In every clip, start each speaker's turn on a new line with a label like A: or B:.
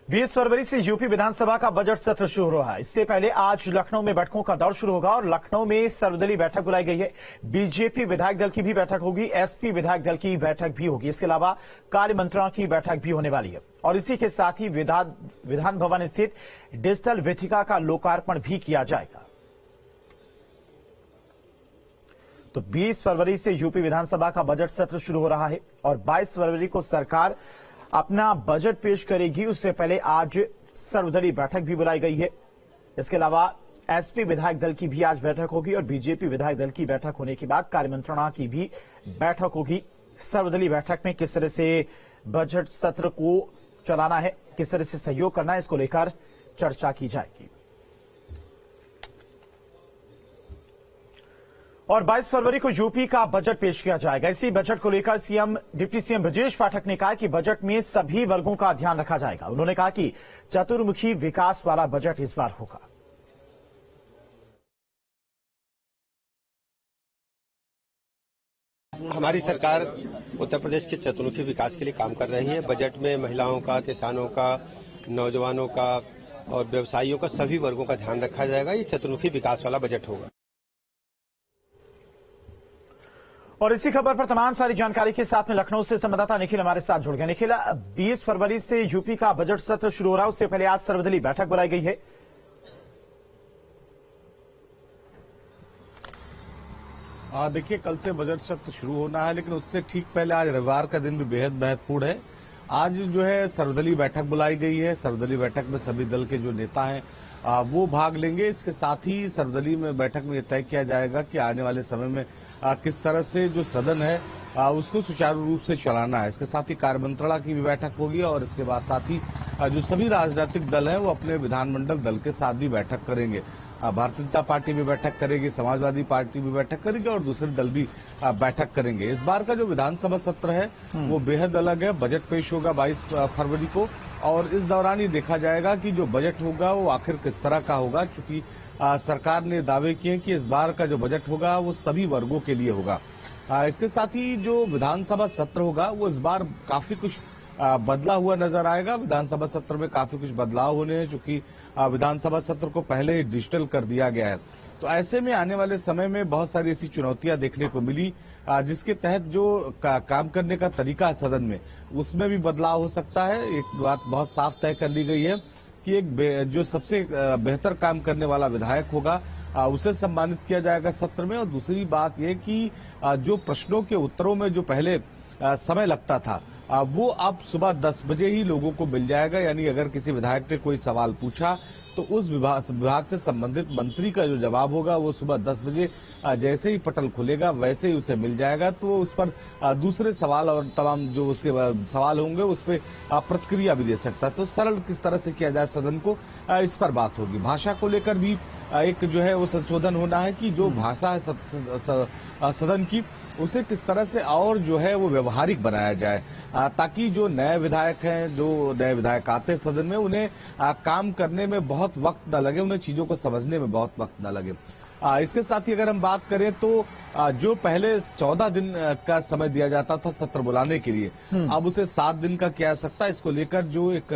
A: 20 फरवरी से यूपी विधानसभा का बजट सत्र शुरू हो रहा है। इससे पहले आज लखनऊ में बैठकों का दौर शुरू होगा और लखनऊ में सर्वदलीय बैठक बुलाई गई है। बीजेपी विधायक दल की भी बैठक होगी, एसपी विधायक दल की बैठक भी होगी। इसके अलावा कार्य मंत्रणा की बैठक भी होने वाली है और इसी के साथ ही विधान भवन स्थित डिजिटल वेदिका का लोकार्पण भी किया जाएगा। तो 20 फरवरी से यूपी विधानसभा का बजट सत्र शुरू हो रहा है और 22 फरवरी को सरकार अपना बजट पेश करेगी। उससे पहले आज सर्वदलीय बैठक भी बुलाई गई है। इसके अलावा एसपी विधायक दल की भी आज बैठक होगी और बीजेपी विधायक दल की बैठक होने के बाद कार्य मंत्रणा की भी बैठक होगी। सर्वदलीय बैठक में किस तरह से बजट सत्र को चलाना है, किस तरह से सहयोग करना है, इसको लेकर चर्चा की जाएगी। और 22 फरवरी को यूपी का बजट पेश किया जाएगा। इसी बजट को लेकर डिप्टी सीएम ब्रजेश पाठक ने कहा कि बजट में सभी वर्गों का ध्यान रखा जाएगा। उन्होंने कहा कि चतुर्मुखी विकास वाला बजट इस बार होगा।
B: हमारी सरकार उत्तर प्रदेश के चतुर्मुखी विकास के लिए काम कर रही है। बजट में महिलाओं का, किसानों का, नौजवानों का और व्यवसायियों का, सभी वर्गों का ध्यान रखा जाएगा। ये चतुर्मुखी विकास वाला बजट होगा।
A: और इसी खबर पर तमाम सारी जानकारी के साथ में लखनऊ से संवाददाता निखिल हमारे साथ जुड़ गए। निखिल, 20 फरवरी से यूपी का बजट सत्र शुरू हो रहा है, उससे पहले आज सर्वदलीय बैठक बुलाई गई है।
C: देखिए, कल से बजट सत्र शुरू होना है, लेकिन उससे ठीक पहले आज रविवार का दिन भी बेहद महत्वपूर्ण है। आज जो है सर्वदलीय बैठक बुलाई गई है। सर्वदलीय बैठक में सभी दल के जो नेता हैं वो भाग लेंगे। इसके साथ ही सर्वदलीय बैठक में यह तय किया जाएगा कि आने वाले समय में किस तरह से जो सदन है उसको सुचारू रूप से चलाना है। इसके साथ ही कार्य मंत्रणा की भी बैठक होगी और इसके बाद साथ ही जो सभी राजनीतिक दल हैं वो अपने विधानमंडल दल के साथ भी बैठक करेंगे। भारतीय जनता पार्टी भी बैठक करेगी, समाजवादी पार्टी भी बैठक करेगी और दूसरे दल भी बैठक करेंगे। इस बार का जो विधानसभा सत्र है वो बेहद अलग है। बजट पेश होगा 22 फरवरी को और इस दौरान ये देखा जाएगा कि जो बजट होगा वो आखिर किस तरह का होगा, चूंकि सरकार ने दावे किए कि इस बार का जो बजट होगा वो सभी वर्गों के लिए होगा। इसके साथ ही जो विधानसभा सत्र होगा वो इस बार काफी कुछ बदला हुआ नजर आएगा। विधानसभा सत्र में काफी कुछ बदलाव होने हैं, चूंकि विधानसभा सत्र को पहले ही डिजिटल कर दिया गया है। तो ऐसे में आने वाले समय में बहुत सारी ऐसी चुनौतियां देखने को मिली जिसके तहत जो काम करने का तरीका सदन में उसमें भी बदलाव हो सकता है। एक बात बहुत साफ तय कर ली गई है कि एक जो सबसे बेहतर काम करने वाला विधायक होगा उसे सम्मानित किया जाएगा सत्र में। और दूसरी बात यह कि जो प्रश्नों के उत्तरों में जो पहले समय लगता था वो अब सुबह 10 बजे ही लोगों को मिल जाएगा। यानी अगर किसी विधायक ने कोई सवाल पूछा तो उस विभाग से संबंधित मंत्री का जो जवाब होगा वो सुबह 10 बजे जैसे ही पटल खुलेगा वैसे ही उसे मिल जाएगा। तो उस पर दूसरे सवाल और तमाम जो उसके सवाल होंगे उस पर प्रतिक्रिया भी दे सकता है। तो सरल किस तरह से किया जाए सदन को, इस पर बात होगी। भाषा को लेकर भी एक जो है वो संशोधन होना है कि जो भाषा है सदन की उसे किस तरह से और जो है वो व्यवहारिक बनाया जाए, ताकि जो नए विधायक हैं, जो नए विधायक आते हैं सदन में, उन्हें काम करने में बहुत वक्त न लगे, उन्हें चीजों को समझने में बहुत वक्त न लगे। इसके साथ ही अगर हम बात करें तो जो पहले 14 दिन का समय दिया जाता था सत्र बुलाने के लिए, अब उसे 7 दिन का किया जा सकता है। इसको लेकर जो एक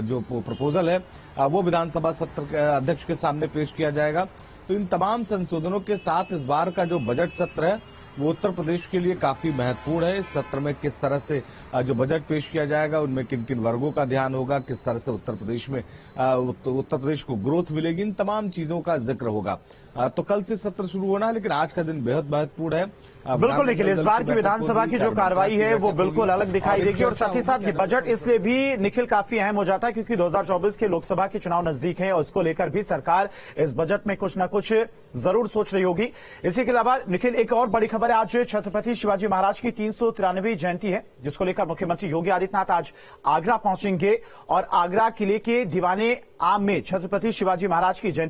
C: जो प्रपोजल है वो विधानसभा सत्र के अध्यक्ष के सामने पेश किया जाएगा। तो इन तमाम संशोधनों के साथ इस बार का जो बजट सत्र है वो उत्तर प्रदेश के लिए काफी महत्वपूर्ण है। इस सत्र में किस तरह से जो बजट पेश किया जाएगा, उनमें किन किन वर्गों का ध्यान होगा, किस तरह से उत्तर प्रदेश में उत्तर प्रदेश को ग्रोथ मिलेगी, इन तमाम चीजों का जिक्र होगा। तो कल से सत्र शुरू होना है, लेकिन आज का दिन बेहद महत्वपूर्ण है।
A: बिल्कुल निखिल, इस बार की विधानसभा की जो कार्रवाई है वो बिल्कुल अलग दिखाई देगी और साथ ही साथ ये बजट इसलिए भी निखिल काफी अहम हो जाता है क्योंकि 2024 के लोकसभा के चुनाव नजदीक हैं और उसको लेकर भी सरकार इस बजट में कुछ न कुछ जरूर सोच रही होगी। इसी के अलावा निखिल, एक और बड़ी खबर है, आज छत्रपति शिवाजी महाराज की 393वीं जयंती है, जिसको लेकर मुख्यमंत्री योगी आदित्यनाथ आज आगरा पहुंचेंगे और आगरा किले के दीवाने आम में छत्रपति शिवाजी महाराज की जयंती